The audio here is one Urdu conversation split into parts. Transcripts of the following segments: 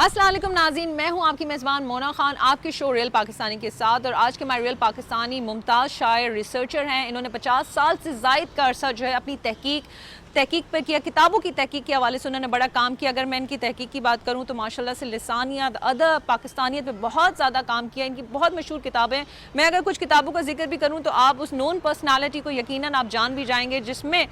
السلام علیکم ناظرین، میں ہوں آپ کی میزبان مونا خان، آپ کے شو ریئل پاکستانی کے ساتھ. اور آج کے ہمارے ریئل پاکستانی ممتاز شاعر ریسرچر ہیں. انہوں نے 50 سال سے زائد کا عرصہ جو ہے اپنی تحقیق پہ کیا، کتابوں کی تحقیق کے حوالے سے انہوں نے بڑا کام کیا. اگر میں ان کی تحقیق کی بات کروں تو ماشاءاللہ سے لسانیات، ادب، پاکستانیت پہ بہت زیادہ کام کیا. ان کی بہت مشہور کتابیں، میں اگر کچھ کتابوں کا ذکر بھی کروں تو آپ اس نون پرسنالٹی کو یقیناً آپ جان بھی جائیں گے، جس میں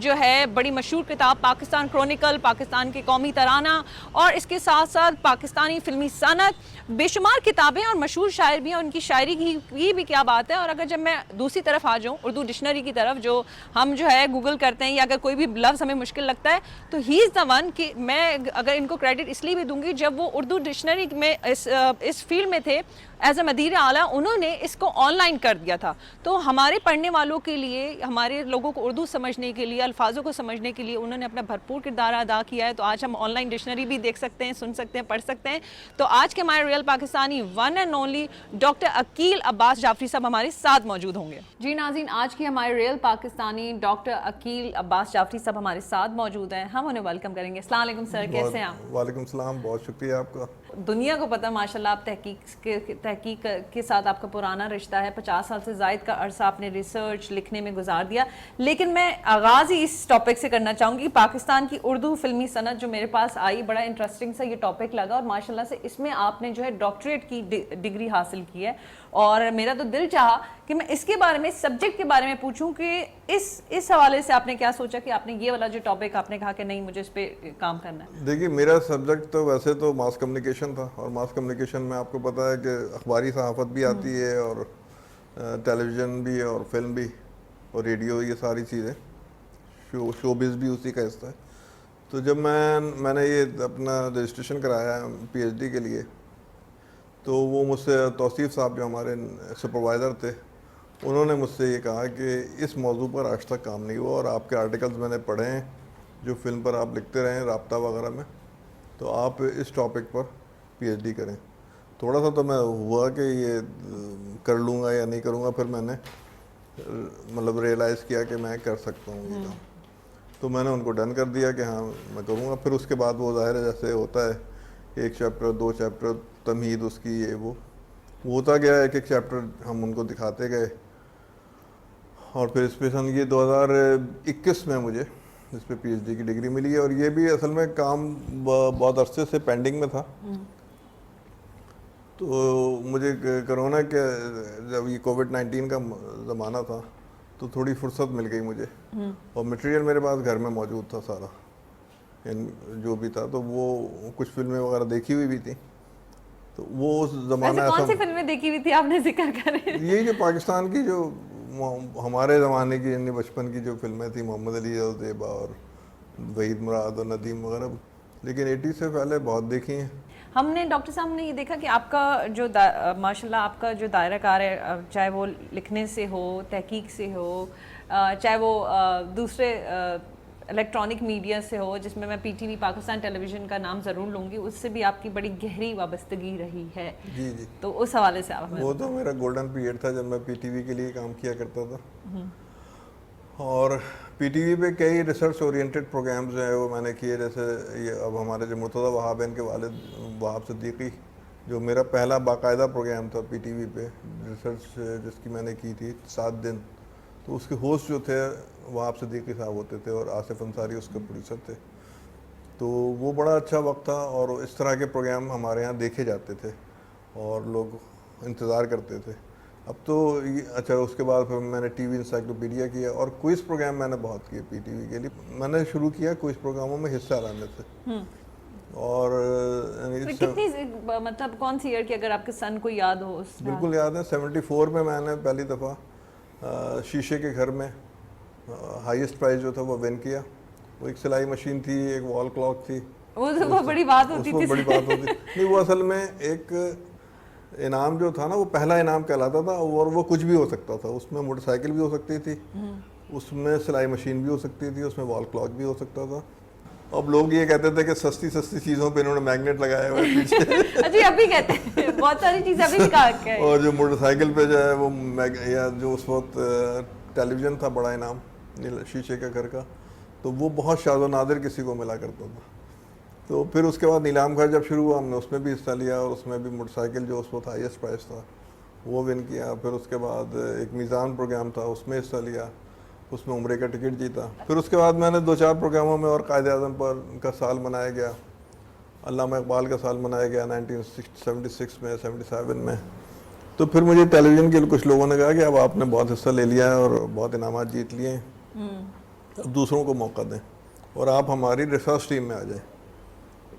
جو ہے بڑی مشہور کتاب پاکستان کرونیکل، پاکستان کے قومی ترانہ، اور اس کے ساتھ ساتھ پاکستانی فلمی صنعت، بے شمار کتابیں اور مشہور شاعر بھی ہیں. اور ان کی شاعری کی بھی کیا بات ہے. اور اگر جب میں دوسری طرف آ جاؤں، اردو ڈکشنری کی طرف، جو ہم جو ہے گوگل کرتے ہیں، یا اگر کوئی بھی لفظ ہمیں مشکل لگتا ہے تو ہی از دا ون، کہ میں اگر ان کو کریڈٹ اس لیے بھی دوں گی جب وہ اردو ڈکشنری میں اس فیلڈ میں تھے ایز اے مدیر اعلیٰ، انہوں نے اس کو آن لائن کر دیا تھا. تو ہمارے پڑھنے والوں کے لیے، ہمارے لوگوں کو اردو سمجھنے کے لیے، الفاظوں کو سمجھنے کے لیے انہوں نے اپنا بھرپور کردار ادا کیا ہے. تو آج ہم آن لائن ڈکشنری بھی دیکھ سکتے ہیں، سن سکتے ہیں، پڑھ سکتے ہیں. تو آج کے ہمارے real Pakistani one and only doctor Aqeel Abbas Jafri sahab ہمارے ساتھ موجود ہوں گے. جی ناظرین، آج کی ہمارے ریئل پاکستانی ڈاکٹر عقیل عباس جعفری صاحب ہمارے ساتھ موجود ہیں. ہم انہیں ویلکم کریں گے. السلام علیکم سر، کیسے ہیں آپ؟ وعلیکم السلام، بہت شکریہ آپ کا. دنیا کو پتہ ماشاءاللہ آپ تحقیق کے ساتھ آپ کا پرانا رشتہ ہے. 50 سال سے زائد کا عرصہ آپ نے ریسرچ لکھنے میں گزار دیا. لیکن میں آغاز ہی اس ٹاپک سے کرنا چاہوں گی. پاکستان کی اردو فلمی صنعت جو میرے پاس آئی، بڑا انٹرسٹنگ سا یہ ٹاپک لگا، اور ماشاءاللہ سے اس میں آپ نے جو ہے ڈاکٹریٹ کی ڈگری حاصل کی ہے. اور میرا تو دل چاہا کہ میں اس کے بارے میں، سبجیکٹ کے بارے میں پوچھوں کہ اس حوالے سے آپ نے کیا سوچا کہ آپ نے یہ والا جو ٹاپک آپ نے کہا کہ نہیں مجھے اس پہ کام کرنا ہے. دیکھیے، میرا سبجیکٹ تو ویسے تو ماس کمیونیکیشن تھا، اور ماس کمیونیکیشن میں آپ کو پتہ ہے کہ اخباری صحافت بھی آتی ہے، اور ٹیلی ویژن بھی، اور فلم بھی، اور ریڈیو، یہ ساری چیزیں، شوبز بھی اسی کا حصہ ہے. تو جب میں نے یہ اپنا رجسٹریشن کرایا پی ایچ ڈی کے لیے، تو وہ مجھ سے توصیف صاحب جو ہمارے سپروائزر تھے، انہوں نے مجھ سے یہ کہا کہ اس موضوع پر آج تک کام نہیں ہوا، اور آپ کے آرٹیکلز میں نے پڑھے ہیں جو فلم پر آپ لکھتے رہے ہیں رابطہ وغیرہ میں، تو آپ اس ٹاپک پر پی ایچ ڈی کریں. تھوڑا سا تو میں ہوا کہ یہ کر لوں گا یا نہیں کروں گا، پھر میں نے مطلب ریئلائز کیا کہ میں کر سکتا ہوں یہ کام. تو میں نے ان کو ڈن کر دیا کہ ہاں میں کروں گا. پھر اس کے بعد وہ ظاہر ہے جیسے ہوتا ہے، ایک چیپٹر، 2 چیپٹر، تمہید اس کی، یہ وہ ہوتا گیا. ایک چیپٹر ہم ان کو دکھاتے گئے، اور پھر اس پہ یہ 2021 میں مجھے اس پہ پی ایچ ڈی کی ڈگری ملی ہے. اور یہ بھی اصل میں کام بہت عرصے سے پینڈنگ میں تھا. تو مجھے کرونا کے جب یہ کووڈ-19 کا زمانہ تھا تو تھوڑی فرصت مل گئی مجھے، اور مٹیریل میرے پاس گھر میں موجود تھا سارا جو بھی تھا. تو وہ کچھ فلمیں وغیرہ دیکھی ہوئی بھی تھیں. تو وہ اس زمانہ ایسا کون سی فلمیں دیکھی ہوئی تھی آپ نے ذکر کرے؟ یہ جو پاکستان کی جو ہمارے زمانے کی، یعنی بچپن کی جو فلمیں تھیں، محمد علی اور زیبا اور وحید مراد اور ندیم وغیرہ، لیکن 80 سے پہلے بہت دیکھی ہیں. ہم نے ڈاکٹر صاحب نے یہ دیکھا کہ آپ کا جو ماشاءاللہ آپ کا جو دائرہ کار ہے، چاہے وہ لکھنے سے ہو، تحقیق سے ہو، چاہے وہ دوسرے الیکٹرانک میڈیا سے ہو، جس میں پی ٹی وی پاکستان ٹیلی ویژن کا نام ضرور لوں گی، اس سے بھی آپ کی بڑی گہری وابستگی رہی ہے. جی جی، تو اس حوالے سے آپ وہ تو میرا گولڈن پیریڈ تھا جب میں پی ٹی وی کے لیے کام کیا کرتا تھا. اور پی ٹی وی پہ کئی ریسرچ اورینٹیڈ پروگرامز ہیں وہ میں نے کیے. جیسے یہ اب ہمارے جو مرتضیٰ وہاب ہیں، ان کے والد وہاب صدیقی، جو میرا پہلا باقاعدہ پروگرام تھا پی ٹی وی پہ ریسرچ، جس کی میں نے کی تھی 7 دن. تو اس کے ہوسٹ جو تھے وہاب صدیقی صاحب ہوتے تھے، اور آصف انصاری اس کے پروڈیوسر تھے. تو وہ بڑا اچھا وقت تھا، اور اس طرح کے پروگرام ہمارے یہاں دیکھے جاتے تھے اور لوگ انتظار کرتے تھے. اب تو اچھا، اس کے بعد پھر میں نے ٹی وی انسائکلوپیڈیا کیا، اور کوئز پروگرام میں نے بہت کیے پی ٹی وی کے لیے. میں نے شروع کیا کوئز پروگراموں میں حصہ لینے سے. اور کتنی مطلب کون سی ایئر کی، اگر آپ کے سن کو یاد ہو؟ بالکل یاد ہے. 74 میں میں نے پہلی دفعہ شیشے کے گھر میں ہائیسٹ پرائز جو تھا وہ ون کیا. وہ ایک سلائی مشین تھی، ایک وال کلاک تھی. وہ بڑی بات ہوتی تھی. بڑی بات ہوتی نہیں، وہ اصل میں ایک انعام جو تھا نا، وہ پہلا انعام کہلاتا تھا، اور وہ کچھ بھی ہو سکتا تھا. اس میں موٹر سائیکل بھی ہو سکتی تھی، اس میں سلائی مشین بھی ہو سکتی تھی، اس میں وال کلاک بھی ہو سکتا تھا. اب لوگ یہ کہتے تھے کہ سستی چیزوں پہ انہوں نے میگنیٹ لگایا ہوا ہے پیچھے. جی ابھی کہتے ہیں بہت ساری چیزیں ابھی بھی کہا ہے. اور جو موٹر سائیکل پہ جو ہے وہ یا جو اس وقت ٹیلی ویژن تھا بڑا انعام شیشے کے گھر کا، تو وہ بہت شاذ و نادر کسی کو ملا کرتا تھا. تو پھر اس کے بعد نیلام گھر جب شروع ہوا ہم نے اس میں بھی حصہ لیا, اور اس میں بھی موٹر سائیکل جو اس وقت ہائیسٹ پرائز تھا وہ ون کیا. پھر اس کے بعد ایک میزان پروگرام تھا اس میں حصہ لیا, اس میں عمرے کا ٹکٹ جیتا. پھر اس کے بعد میں نے 2-4 پروگراموں میں اور قائد اعظم پر کا سال منایا گیا, علامہ اقبال کا سال منایا گیا 1976 میں 77 میں. تو پھر مجھے ٹیلی ویژن کے کچھ لوگوں نے کہا کہ اب آپ نے بہت حصہ لے لیا ہے اور بہت انعامات جیت لیے ہیں, اب دوسروں کو موقع دیں اور آپ ہماری ریسرچ ٹیم میں آ جائیں.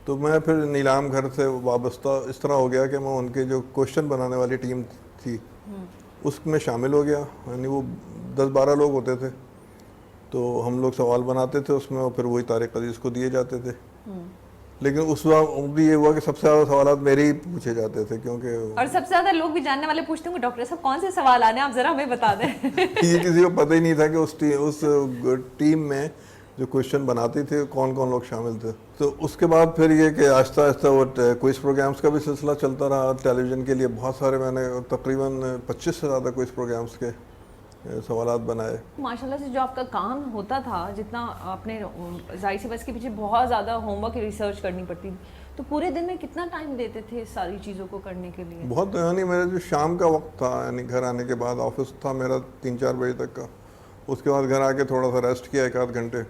تو میں پھر نیلام گھر سے وابستہ اس طرح ہو گیا کہ میں ان کے جو کوشچن بنانے والی ٹیم تھی اس میں شامل ہو گیا. یعنی وہ 10-12 لوگ ہوتے تھے, تو ہم لوگ سوال بناتے تھے اس میں, اور پھر وہی طارق عزیز کو دیے جاتے تھے. لیکن اس وقت بھی یہ ہوا کہ سب سے زیادہ سوالات میرے ہی پوچھے جاتے تھے, کیونکہ اور سب سے زیادہ لوگ بھی جاننے والے پوچھتے ہوں گے ڈاکٹر صاحب کون سے سوال آنے ہیں, آپ ذرا ہمیں بتا دیں. یہ کسی کو پتہ ہی نہیں تھا کہ اس ٹیم میں جو کوشچن بناتی تھے کون کون لوگ شامل تھے. تو اس کے بعد پھر یہ کہ آہستہ آہستہ وہ کوئز پروگرامز کا بھی سلسلہ چلتا رہا. ٹیلی ویژن کے لیے بہت سارے میں نے تقریباً 25 سے زیادہ کوئز پروگرامز کے سوالات بنائے. ماشاءاللہ سے جو آپ کا کام ہوتا تھا, جتنا آپ نے ظاہر سی بس کے پیچھے بہت زیادہ ہوم ورک ریسرچ کرنی پڑتی تھی, تو پورے دن میں کتنا ٹائم دیتے تھے اس ساری چیزوں کو کرنے کے لیے؟ بہت, یعنی میرا جو شام کا وقت تھا, یعنی گھر آنے کے بعد آفس تھا میرا 3-4 بجے تک کا, اس کے بعد گھر آ کے تھوڑا سا ریسٹ کیا 1-8 گھنٹے,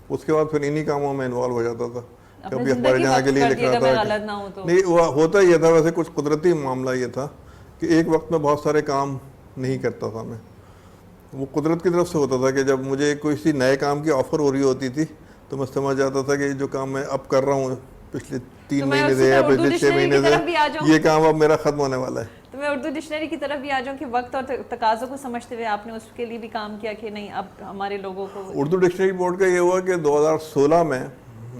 اس کے بعد پھر انہی کاموں میں انوالو ہو جاتا تھا. کبھی اخبار جہاں کے لیے لکھ رہا تھا, نہیں ہوتا یہ تھا ویسے, کچھ قدرتی معاملہ یہ تھا کہ ایک وقت میں بہت سارے کام نہیں کرتا تھا میں. وہ قدرت کی طرف سے ہوتا تھا کہ جب مجھے کوئی نئے کام کی آفر ہو رہی ہوتی تھی تو میں سمجھ جاتا تھا کہ جو کام میں اب کر رہا ہوں پچھلے 3 مہینے سے یا پچھلے 6 مہینے سے, یہ کام اب میرا ختم ہونے والا ہے. تو میں اردو ڈکشنری کی طرف بھی آ جاؤں کہ وقت اور تقاضوں کو سمجھتے ہوئے آپ نے اس کے لیے بھی کام کیا کہ نہیں اب ہمارے لوگوں کو. اردو ڈکشنری بورڈ کا یہ ہوا کہ 2016 میں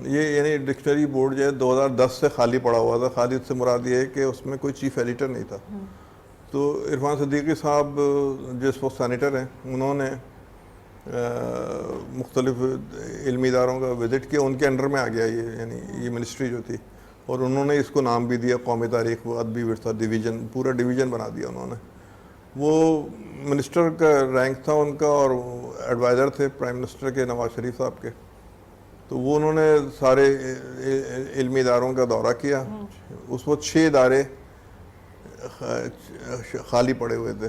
یہ, یعنی ڈکشنری بورڈ جو ہے 2010 سے خالی پڑا ہوا تھا. خالی سے مراد یہ ہے کہ اس میں کوئی چیف ایڈیٹر نہیں تھا. تو عرفان صدیقی صاحب جس وقت سینیٹر ہیں, انہوں نے مختلف علمی اداروں کا وزٹ کیا, ان کے انڈر میں آ گیا یہ, یعنی یہ منسٹری جو تھی, اور انہوں نے اس کو نام بھی دیا قومی تاریخ و ادبی ورثہ ڈویژن, پورا ڈویژن بنا دیا انہوں نے. وہ منسٹر کا رینک تھا ان کا, اور ایڈوائزر تھے پرائم منسٹر کے نواز شریف صاحب کے. تو وہ انہوں نے سارے علمی اداروں کا دورہ کیا. اس وقت 6 ادارے خالی پڑے ہوئے تھے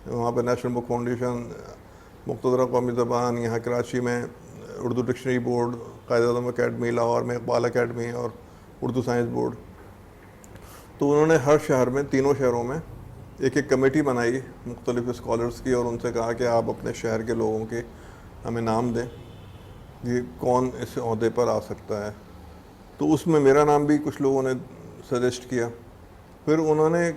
وہاں پہ, نیشنل بک فاؤنڈیشن, مقتدرہ قومی زبان یہاں کراچی میں, Urdu dictionary board, Quaid Azam academy Lahore میں, اقبال اکیڈمی, اور اردو سائنس بورڈ. تو انہوں نے ہر شہر میں, تینوں شہروں میں ایک کمیٹی بنائی مختلف اسکالرس کی, اور ان سے کہا کہ آپ اپنے شہر کے لوگوں کے ہمیں نام دیں, یہ کون اس عہدے پر آ سکتا ہے. تو اس میں میرا نام بھی کچھ لوگوں نے سجیسٹ کیا. پھر انہوں نے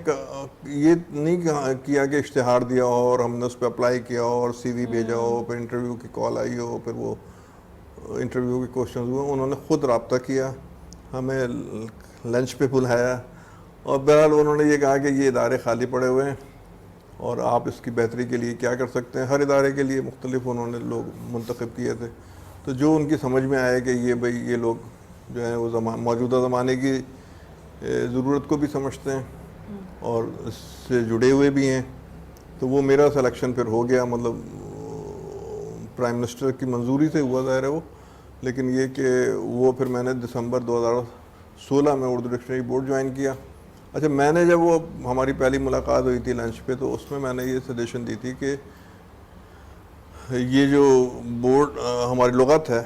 یہ نہیں کیا کہ اشتہار دیا ہو اور ہم نے اس پہ اپلائی کیا ہو اور CV بھیجا ہو, پھر انٹرویو کی کال آئی ہو, پھر وہ انٹرویو کے کوشچنز ہوئے. انہوں نے خود رابطہ کیا, ہمیں لنچ پہ بلایا, اور بہرحال انہوں نے یہ کہا کہ یہ ادارے خالی پڑے ہوئے ہیں اور آپ اس کی بہتری کے لیے کیا کر سکتے ہیں. ہر ادارے کے لیے مختلف انہوں نے لوگ منتخب کیے تھے. تو جو ان کی سمجھ میں آئے کہ یہ بھائی یہ لوگ جو ہیں وہ موجودہ زمانے کی ضرورت کو بھی سمجھتے ہیں اور اس سے جڑے ہوئے بھی ہیں, تو وہ میرا سلیکشن پھر ہو گیا. مطلب پرائم منسٹر کی منظوری سے ہوا ظاہر ہے وہ, لیکن یہ کہ وہ پھر میں نے دسمبر 2016 میں اردو ڈکشنری بورڈ جوائن کیا. اچھا, میں نے جب وہ ہماری پہلی ملاقات ہوئی تھی لنچ پہ, تو اس میں نے یہ سجیشن دی تھی کہ یہ جو بورڈ ہماری لغت ہے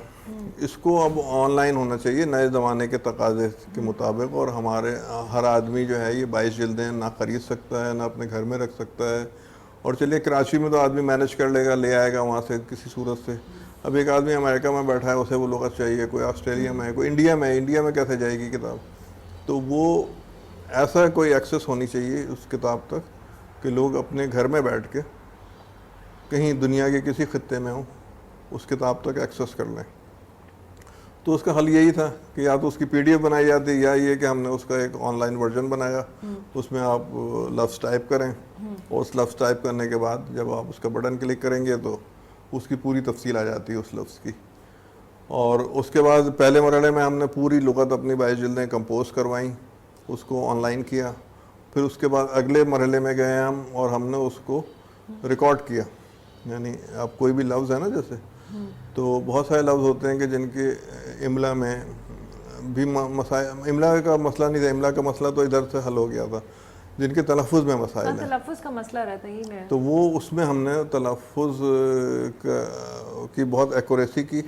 اس کو اب آن لائن ہونا چاہیے نئے زمانے کے تقاضے کے مطابق, اور ہمارے ہر آدمی جو ہے یہ 22 جلدیں نہ خرید سکتا ہے نہ اپنے گھر میں رکھ سکتا ہے. اور چلیے کراچی میں تو آدمی مینیج کر لے گا, لے آئے گا وہاں سے کسی صورت سے. اب ایک آدمی امریکہ میں بیٹھا ہے, اسے وہ لغت چاہیے, کوئی آسٹریلیا میں ہے, کوئی انڈیا میں کیسے جائے گی کتاب. تو وہ ایسا کوئی ایکسیس ہونی چاہیے اس کتاب تک کہ لوگ اپنے گھر میں بیٹھ کے کہیں دنیا کے کسی خطے میں ہوں اس کتاب تک ایکسیس کر لیں. تو اس کا حل یہی تھا کہ یا تو اس کی PDF بنائی جاتی, یا یہ کہ ہم نے اس کا ایک آن لائن ورژن بنایا, اس میں آپ لفظ ٹائپ کریں, اور اس لفظ ٹائپ کرنے کے بعد جب آپ اس کا بٹن کلک کریں گے تو اس کی پوری تفصیل آ جاتی ہے اس لفظ کی. اور اس کے بعد پہلے مرحلے میں ہم نے پوری لغت اپنی 22 جلدیں کمپوز کروائیں, اس کو آن لائن کیا. پھر اس کے بعد اگلے مرحلے میں گئے ہم اور ہم نے اس کو ریکارڈ کیا. یعنی اب کوئی بھی لفظ ہے نا, جیسے تو بہت سارے لفظ ہوتے ہیں کہ جن کے املا میں بھی مسائل، املا کا مسئلہ نہیں تھا، املا کا مسئلہ تو ادھر سے حل ہو گیا تھا، جن کے تلفظ میں مسائل ہیں تلفظ کا مسئلہ رہتا ہے میں تو وہ اس میں ہم نے تلفظ کی بہت ایکوریسی کی،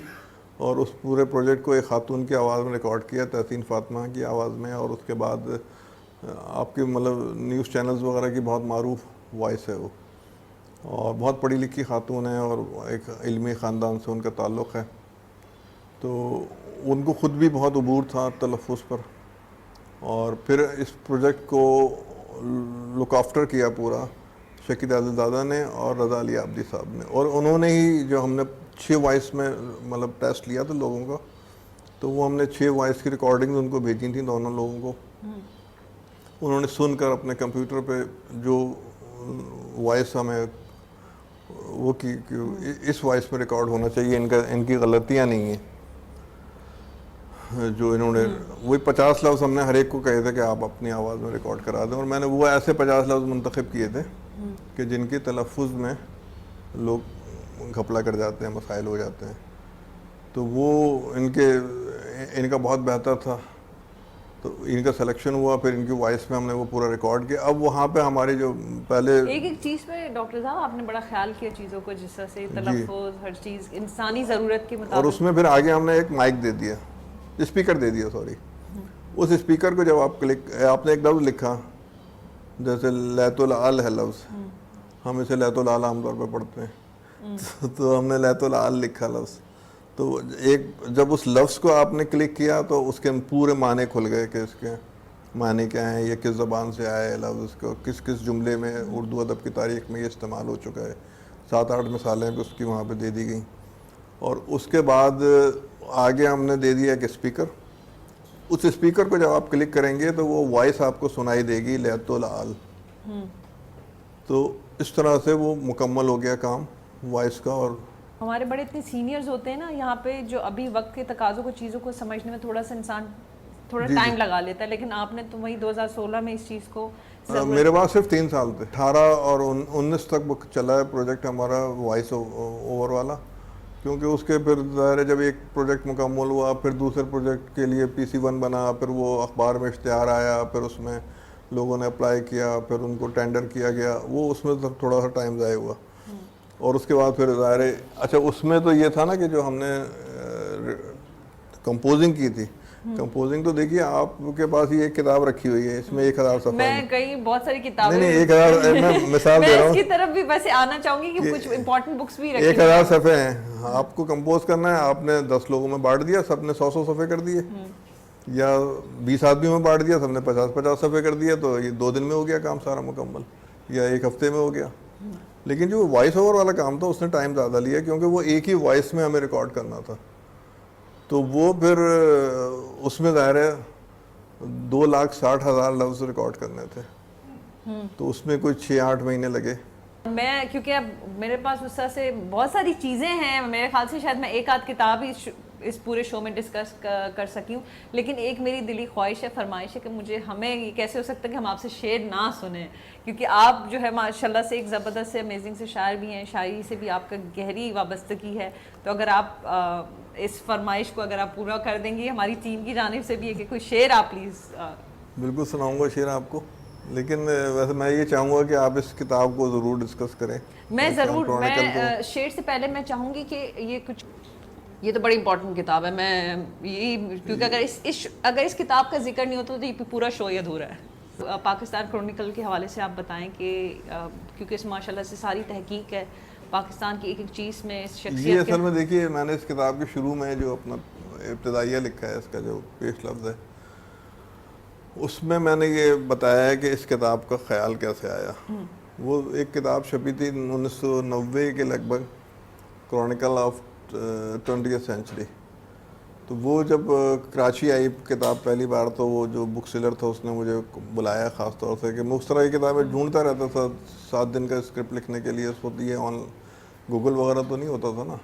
اور اس پورے پروجیکٹ کو ایک خاتون کی آواز میں ریکارڈ کیا، تحسین فاطمہ کی آواز میں، اور اس کے بعد آپ کی مطلب نیوز چینلز وغیرہ کی بہت معروف وائس ہے وہ، اور بہت پڑھی لکھی خاتون ہے اور ایک علمی خاندان سے ان کا تعلق ہے، تو ان کو خود بھی بہت عبور تھا تلفظ پر، اور پھر اس پروجیکٹ کو لک آفٹر کیا پورا شکیل عادلزادہ نے اور رضا علی عابدی صاحب نے، اور انہوں نے ہی جو ہم نے 6 وائس میں مطلب ٹیسٹ لیا تھا لوگوں کا، تو وہ ہم نے 6 وائس کی ریکارڈنگ ان کو بھیجی تھیں دونوں لوگوں کو، انہوں نے سن کر اپنے کمپیوٹر پہ جو وائس ہمیں وہ کی اس وائس میں ریکارڈ ہونا چاہیے، ان کی غلطیاں نہیں ہیں جو انہوں نے، وہی 50 لفظ ہم نے ہر ایک کو کہے تھے کہ آپ اپنی آواز میں ریکارڈ کرا دیں، اور میں نے وہ ایسے 50 لفظ منتخب کیے تھے کہ جن کے تلفظ میں لوگ گھپلا کر جاتے ہیں، مسائل ہو جاتے ہیں، تو وہ ان کا بہت بہتر تھا، تو ان کا سلیکشن ہوا، پھر ان کی وائس میں ہم نے وہ پورا ریکارڈ کیا۔ اب وہاں پہ ہمارے جو پہلے ایک چیز پہ ڈاکٹر صاحب آپ نے بڑا خیال کیا چیزوں کو، جس طرح سے تلفظ ہر چیز انسانی ضرورت کے مطابق، اور اس میں پھر آگے ہم نے ایک مائک دے دیا، اسپیکر دے دیا سوری، اس اسپیکر کو جب آپ نے ایک لفظ لکھا، جیسے لیت العال ہے لفظ، ہم اسے لیت العال عام طور پہ پڑھتے ہیں، تو ہم نے لیت العال لکھا لفظ، تو جب اس لفظ کو آپ نے کلک کیا تو اس کے پورے معنی کھل گئے کہ اس کے معنی کیا ہیں، یہ کس زبان سے آیا ہے لفظ، اس کو کس جملے میں اردو ادب کی تاریخ میں یہ استعمال ہو چکا ہے، 7-8 مثالیں بھی اس کی وہاں پہ دے دی گئیں، اور اس کے بعد آگے ہم نے دے دیا ایک اسپیکر، اس اسپیکر کو جب آپ کلک کریں گے تو وہ وائس آپ کو سنائی دے گی لیت العال، تو اس طرح سے وہ مکمل ہو گیا کام وائس کا۔ اور ہمارے بڑے اتنے سینئرز ہوتے ہیں نا یہاں پہ، جو ابھی وقت کے تقاضوں کو چیزوں کو سمجھنے میں تھوڑا سا انسان تھوڑا ٹائم لگا لیتا ہے، لیکن آپ نے تو وہی 2016 میں اس چیز کو میرے پاس صرف 3 سال تھے، 18 اور 19 تک چلا ہے پروجیکٹ ہمارا وائس اوور والا، کیونکہ اس کے پھر ظاہر ہے جب ایک پروجیکٹ مکمل ہوا، پھر دوسرے پروجیکٹ کے لیے PC1 بنا، پھر وہ اخبار میں اشتہار آیا، پھر اس میں لوگوں نے اپلائی کیا، پھر ان کو ٹینڈر کیا گیا، وہ اس میں تھوڑا سا ٹائم ضائع ہوا، اور اس کے بعد پھر ظاہر ہے اچھا اس میں تو یہ تھا نا کہ جو ہم نے کمپوزنگ کی تھی، کمپوزنگ تو دیکھیے آپ کے پاس یہ ایک کتاب رکھی ہوئی ہے، اس میں 1000 صفحہ، میں کئی بہت ساری کتابیں، نہیں 1000 میں مثال دے رہا ہوں، اس کی طرف بھی ویسے آنا چاہوں گی کہ کچھ امپورٹنٹ بکس بھی رکھی 1000 صفحے ہیں، آپ کو کمپوز کرنا ہے، آپ نے 10 لوگوں میں بانٹ دیا، سب نے 100 صفحے کر دیے، یا 20 آدمیوں میں بانٹ دیا، سب نے 50 صفحے کر دیا، تو یہ 2 دن میں ہو گیا کام سارا مکمل، یا 1 ہفتے میں ہو گیا۔ لیکن جو وائس اوور والا کام تھا اس نے ٹائم زیادہ لیا، کیونکہ وہ ایک ہی وائس میں ہمیں ریکارڈ کرنا تھا، تو وہ پھر اس میں ظاہر ہے 2,60,000 لفظ ریکارڈ کرنے تھے، تو اس میں کوئی 6-8 مہینے لگے۔ میں کیونکہ اب میرے پاس اس طرح سے بہت ساری چیزیں ہیں، میرے خیال سے شاید میں 1 آدھ کتاب ہی اس پورے شو میں ڈسکس کر سکی ہوں، لیکن ایک میری دلی خواہش ہے، فرمائش ہے کہ ہمیں یہ کیسے ہو سکتا ہے کہ ہم آپ سے شعر نہ سنیں، کیونکہ آپ جو ہے ماشاءاللہ سے ایک زبردست سے امیزنگ سے شاعر بھی ہیں، شاعری سے بھی آپ کا گہری وابستگی ہے، تو اگر آپ اس فرمائش کو اگر آپ پورا کر دیں گی، ہماری ٹیم کی جانب سے بھی ہے کہ کوئی شعر آپ پلیز۔ بالکل سناؤں گا شعر آپ کو، لیکن ویسے میں یہ چاہوں گا کہ آپ اس کتاب کو ضرور ڈسکس کریں۔ میں ضرور، میں شعر سے پہلے میں چاہوں گی کہ یہ تو بڑی امپورٹنٹ کتاب ہے، میں یہی کیونکہ اگر اس کتاب کا ذکر نہیں ہوتا تو یہ پورا شو ہی ادھورا ہے۔ پاکستان کرونیکل کے حوالے سے آپ بتائیں کہ کیونکہ اس ماشاءاللہ سے ساری تحقیق ہے پاکستان کی ایک ایک چیز میں، اس شخصیت یہ اصل میں دیکھیے میں نے اس کتاب کے شروع میں جو اپنا ابتدائیہ لکھا ہے، اس کا جو پیش لفظ ہے، اس میں نے یہ بتایا ہے کہ اس کتاب کا خیال کیسے آیا۔ وہ ایک کتاب چھپی تھی 1990 کے لگ بھگ، کرونیکل آف 20th سینچری، تو وہ جب کراچی آئی کتاب پہلی بار، تو وہ جو بک سیلر تھا اس نے مجھے بلایا خاص طور سے کہ میں اس طرح کی کتابیں ڈھونڈتا رہتا تھا 7 دن کا اسکرپٹ لکھنے کے لیے، اس وقت یہ گوگل وغیرہ تو نہیں ہوتا تھا نا،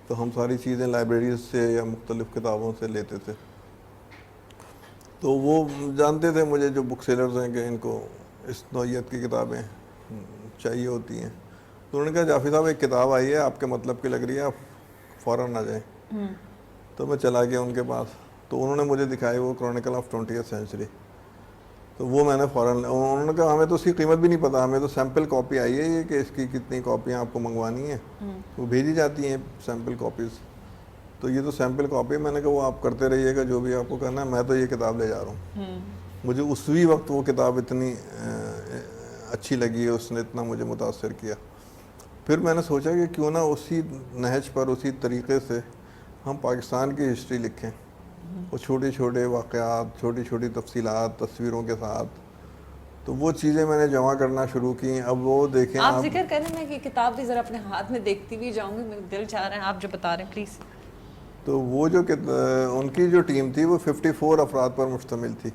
تو ہم ساری چیزیں لائبریریز سے یا مختلف کتابوں سے لیتے تھے، تو وہ جانتے تھے مجھے جو بک سیلرز ہیں کہ ان کو اس نوعیت کی کتابیں چاہیے ہوتی ہیں، تو انہوں نے کہا جعفری صاحب ایک کتاب آئی ہے آپ کے مطلب کی لگ رہی ہے، آپ فوراً آ جائیں۔ تو میں چلا گیا ان کے پاس، تو انہوں نے مجھے دکھائی وہ کرونیکل آف 20th سینچری. تو وہ میں نے فوراً, انہوں نے کہا ہمیں تو اس کی قیمت بھی نہیں پتہ, ہمیں تو سیمپل کاپی آئی ہے یہ کہ اس کی کتنی کاپیاں آپ کو منگوانی ہیں, وہ بھیجی جاتی ہیں سیمپل کاپیز. تو یہ تو سیمپل کاپی ہے. میں نے کہا وہ آپ کرتے رہیے گا جو بھی آپ کو کرنا ہے, میں تو یہ کتاب لے جا رہا ہوں. مجھے اسی وقت وہ کتاب اتنی اچھی لگی ہے, اس نے اتنا مجھے متاثر کیا. پھر میں نے سوچا کہ کیوں نہ اسی نہج پر, اسی طریقے سے ہم پاکستان کی ہسٹری لکھیں, وہ چھوٹے چھوٹے واقعات, چھوٹی چھوٹی تفصیلات, تصویروں کے ساتھ. تو وہ چیزیں میں نے جمع کرنا شروع کی. اب وہ دیکھیں آپ ذکر کریں, میں کہ کتاب بھی ذرا اپنے ہاتھ میں دیکھتی بھی جاؤں گی, میرا دل چاہ رہا ہے آپ جو بتا رہے ہیں پلیز. تو وہ جو ان کی جو ٹیم تھی وہ 54 افراد پر مشتمل تھی,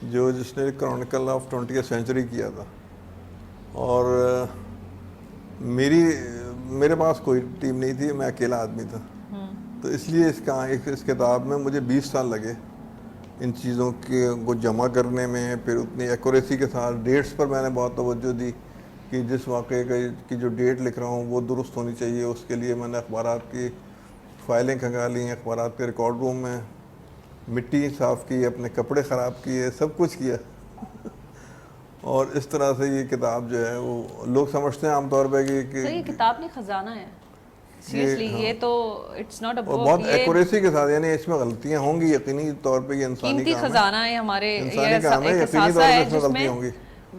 جس نے کرونیکل آف 20th سینچری کیا تھا. اور میرے پاس کوئی ٹیم نہیں تھی, میں اکیلا آدمی تھا. تو اس لیے اس کتاب میں مجھے 20 سال لگے ان چیزوں کو جمع کرنے میں. پھر اتنی ایکوریسی کے ساتھ ڈیٹس پر میں نے بہت توجہ دی کہ جس واقعے کی جو ڈیٹ لکھ رہا ہوں وہ درست ہونی چاہیے. اس کے لیے میں نے اخبارات کی فائلیں کھنگالی, اخبارات کے ریکارڈ روم میں مٹی صاف کی, اپنے کپڑے خراب کیے, سب کچھ کیا. اور اس طرح سے یہ کتاب جو ہے, وہ لوگ سمجھتے ہیں عام طور پہ کہ یہ کتاب نہیں خزانہ ہے سیریسلی. یہ تو اٹس ناٹ اے بک, بہت ایکوریسی کے ساتھ, یعنی اس میں غلطیاں ہوں گی یقینی طور پہ, یہ انسانی قیمتی کام ہے, خزانہ ہے ہمارے, انسانی کام ہے, یقینی طور پہ اس میں غلطیاں ہوں گی.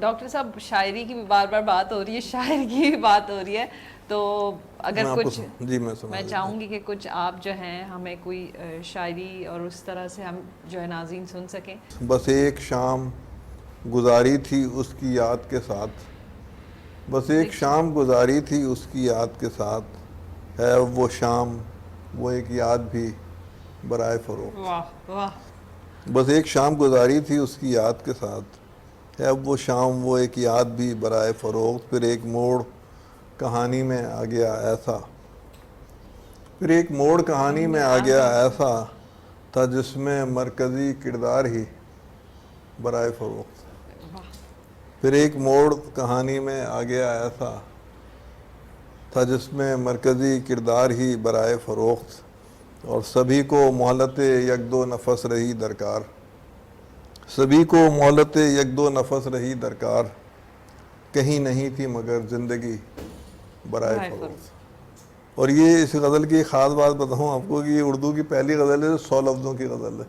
ڈاکٹر صاحب شاعری کی بھی بار بار بات ہو رہی ہے, شاعر کی بھی بات ہو رہی ہے, تو اگر کچھ میں چاہوں گی کہ کچھ آپ جو ہیں ہمیں کوئی شاعری اور اس طرح سے ہم جو ہے ناظرین سن سکیں. بس ایک شام گزاری تھی اس کی یاد کے ساتھ, بس ایک شام گزاری تھی اس کی یاد کے ساتھ, ہے وہ شام وہ ایک یاد بھی برائے فروغ. واہ واہ. بس ایک شام گزاری تھی اس کی یاد کے ساتھ, ہے اب وہ شام وہ ایک یاد بھی برائے فروغ. پھر ایک موڑ کہانی میں آ گیا ایسا, پھر ایک موڑ کہانی میں آ گیا ایسا تھا جس میں مرکزی کردار ہی برائے فروغ. پھر ایک موڑ کہانی میں آ گیا ایسا تھا جس میں مرکزی کردار ہی برائے فروخت, اور سبھی کو مہلت یک دو نفس رہی درکار, سبھی کو مہلت یک دو نفس رہی درکار, کہیں نہیں تھی مگر زندگی برائے فروخت. اور یہ اس غزل کی خاص بات بتاؤں آپ کو کہ یہ اردو کی پہلی غزل ہے جو 100 لفظوں کی غزل ہے,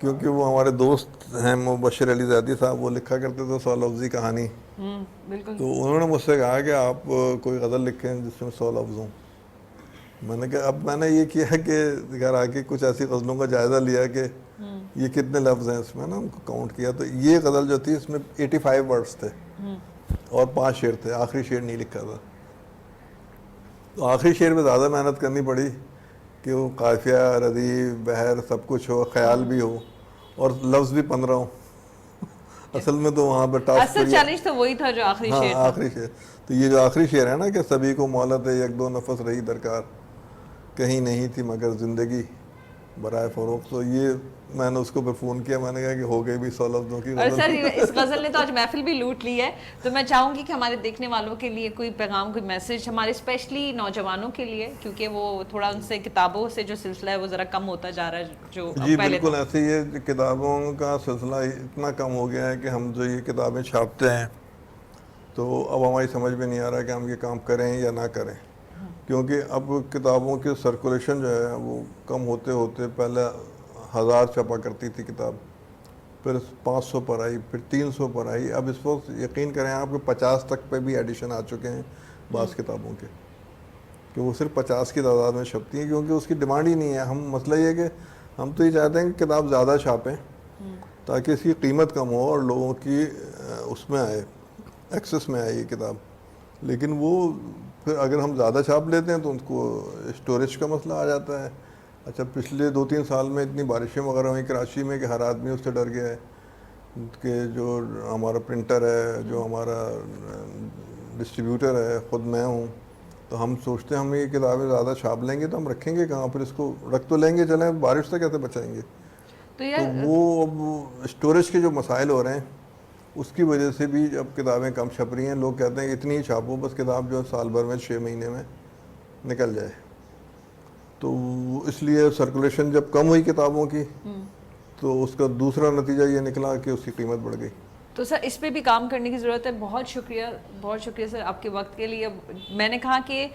کیونکہ وہ ہمارے دوست ہیں مبشر علی زیدی صاحب, وہ لکھا کرتے تھے 100 لفظی کہانی. تو انہوں نے مجھ سے کہا کہ آپ کوئی غزل لکھیں جس میں 100 لفظ ہوں. میں نے کہا اب میں نے یہ کیا کہ گھر آ کے کچھ ایسی غزلوں کا جائزہ لیا کہ یہ کتنے لفظ ہیں اس میں نا, ان کو کاؤنٹ کیا. تو یہ غزل جو تھی اس میں 85 ورڈز تھے اور 5 شعر تھے, آخری شعر نہیں لکھا تھا. تو آخری شعر میں زیادہ محنت کرنی پڑی کہ وہ قافیہ, ردیف, بحر سب کچھ ہو, خیال بھی ہو اور لفظ بھی 15 ہوں. اصل میں تو وہاں پہ اصل چیلنج تو وہی تھا جو آخری شعر تھا. آخری شعر. تو یہ جو آخری شعر ہے نا کہ سبھی کو مہلت یک دو نفس رہی درکار, کہیں نہیں تھی مگر زندگی برائے فروغ. تو یہ میں نے اس کو پھر فون کیا, میں نے کہا کہ ہو گئی بھی 100 لفظوں کی غزل. اور سر اس غزل نے تو آج محفل بھی لوٹ لی ہے, تو میں چاہوں گی کہ ہمارے دیکھنے والوں کے لیے کوئی پیغام, کوئی میسج ہمارے اسپیشلی نوجوانوں کے لیے, کیونکہ وہ تھوڑا ان سے کتابوں سے جو سلسلہ ہے وہ ذرا کم ہوتا جا رہا ہے. جو جی بالکل ایسے ہی کتابوں کا سلسلہ اتنا کم ہو گیا ہے کہ ہم جو یہ کتابیں چھاپتے ہیں تو اب ہماری سمجھ میں نہیں آ رہا کہ ہم یہ کام کریں یا نہ کریں, کیونکہ اب کتابوں کی سرکولیشن جو ہے وہ کم ہوتے ہوتے پہلے 1000 چھپا کرتی تھی کتاب, پھر 500 پر آئی, پھر 300 پر آئی. اب اس وقت یقین کریں آپ کہ 50 تک پہ بھی ایڈیشن آ چکے ہیں بعض کتابوں کے, کہ وہ صرف 50 کی تعداد میں چھپتی ہیں کیونکہ اس کی ڈیمانڈ ہی نہیں ہے. ہم مسئلہ یہ ہے کہ ہم تو یہ چاہتے ہیں کہ کتاب زیادہ چھاپیں تاکہ اس کی قیمت کم ہو اور لوگوں کی اس میں آئے, ایکسس میں آئے یہ کتاب. لیکن وہ پھر اگر ہم زیادہ چھاپ لیتے ہیں تو ان کو اسٹوریج کا مسئلہ آ جاتا ہے. اچھا پچھلے 2-3 سال میں اتنی بارشیں وغیرہ ہوئیں کراچی میں کہ ہر آدمی اس سے ڈر گیا ہے کہ جو ہمارا پرنٹر ہے, جو ہمارا ڈسٹریبیوٹر ہے, خود میں ہوں, تو ہم سوچتے ہیں ہم یہ کتابیں زیادہ چھاپ لیں گے تو ہم رکھیں گے کہاں, پھر اس کو رکھ تو لیں گے چلیں, بارش سے کیسے بچائیں گے. تو وہ اب اسٹوریج کے جو مسائل ہو رہے ہیں اس کی وجہ سے بھی اب کتابیں کم چھپ رہی ہیں. لوگ کہتے ہیں اتنی ہی چھاپو بس کتاب جو سال بھر میں 6 مہینے میں نکل جائے. تو اس لیے سرکولیشن جب کم ہوئی کتابوں کی تو اس کا دوسرا نتیجہ یہ نکلا کہ اس کی قیمت بڑھ گئی. تو سر اس پہ بھی کام کرنے کی ضرورت ہے. بہت شکریہ سر آپ کے وقت کے لیے. میں نے کہا کہ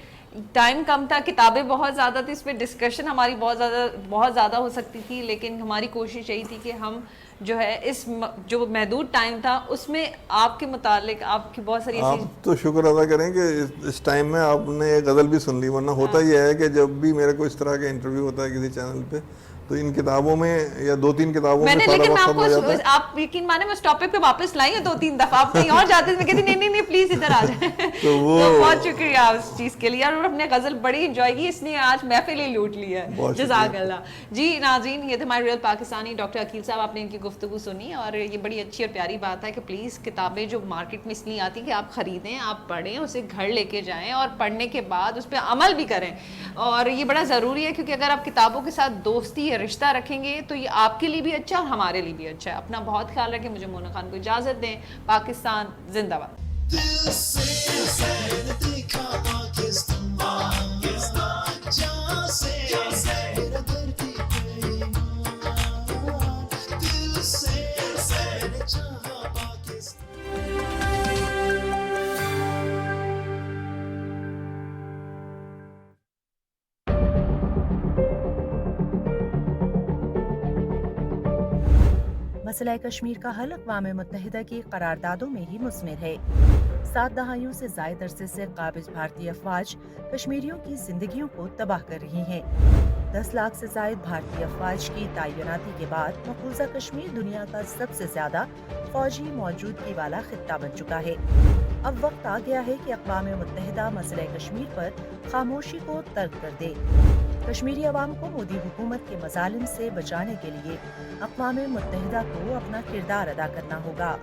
ٹائم کم تھا, کتابیں بہت زیادہ تھی, اس پہ ڈسکشن ہماری بہت زیادہ ہو سکتی تھی, لیکن ہماری کوشش یہی تھی کہ ہم جو ہے اس جو محدود ٹائم تھا اس میں آپ کے متعلق آپ کی بہت ساری آپ تو شکر ادا کریں کہ اس ٹائم میں آپ نے ایک غزل بھی سن لی, ورنہ ہوتا یہ ہے کہ جب بھی میرے کو اس طرح کا انٹرویو ہوتا ہے کسی چینل پہ تو ان کتابوں میں یا 2-3 کتابوں میں سارا وقت ختم ہو جاتا ہے. آپ یقین مانے میں اس ٹاپک پہ واپس لائی ہیں 2-3 دفعہ, آپ کہیں اور جاتے ہیں, میں کہتی نہیں پلیز ادھر آ جائیں. تو بہت شکریہ اس چیز کے لیے, اور اپنے غزل بڑی انجوائے کی, اس نے آج محفل ہی لوٹ لی ہے. جزاک اللہ. جی ناظرین, یہ تھے ہمارے ریئل پاکستانی ڈاکٹر عقیل صاحب, آپ نے ان کی گفتگو سنی, اور یہ بڑی اچھی اور پیاری بات ہے کہ پلیز کتابیں جو مارکیٹ میں اس لیے آتی ہیں کہ آپ خریدیں, آپ پڑھیں, اسے گھر لے کے جائیں, اور پڑھنے کے بعد اس پہ عمل بھی کریں, اور یہ بڑا ضروری ہے, کیونکہ اگر آپ کتابوں کے ساتھ دوستی یا رشتہ رکھیں گے تو یہ آپ کے لیے بھی اچھا اور ہمارے لیے بھی اچھا ہے. اپنا بہت خیال رکھیں. مجھے مونا خان کو اجازت دیں. پاکستان زندہ باد. مسئلہ کشمیر کا حل اقوام متحدہ کی قراردادوں میں ہی مثمر ہے. 7 دہائیوں سے زائد عرصے سے قابض بھارتی افواج کشمیریوں کی زندگیوں کو تباہ کر رہی ہیں. 10 لاکھ سے زائد بھارتی افواج کی تعیناتی کے بعد مقبوضہ کشمیر دنیا کا سب سے زیادہ فوجی موجودگی والا خطہ بن چکا ہے. اب وقت آ گیا ہے کہ اقوام متحدہ مسئلہ کشمیر پر خاموشی کو ترک کر دے. کشمیری عوام کو مودی حکومت کے مظالم سے بچانے کے لیے اقوام متحدہ کو اپنا کردار ادا کرنا ہوگا.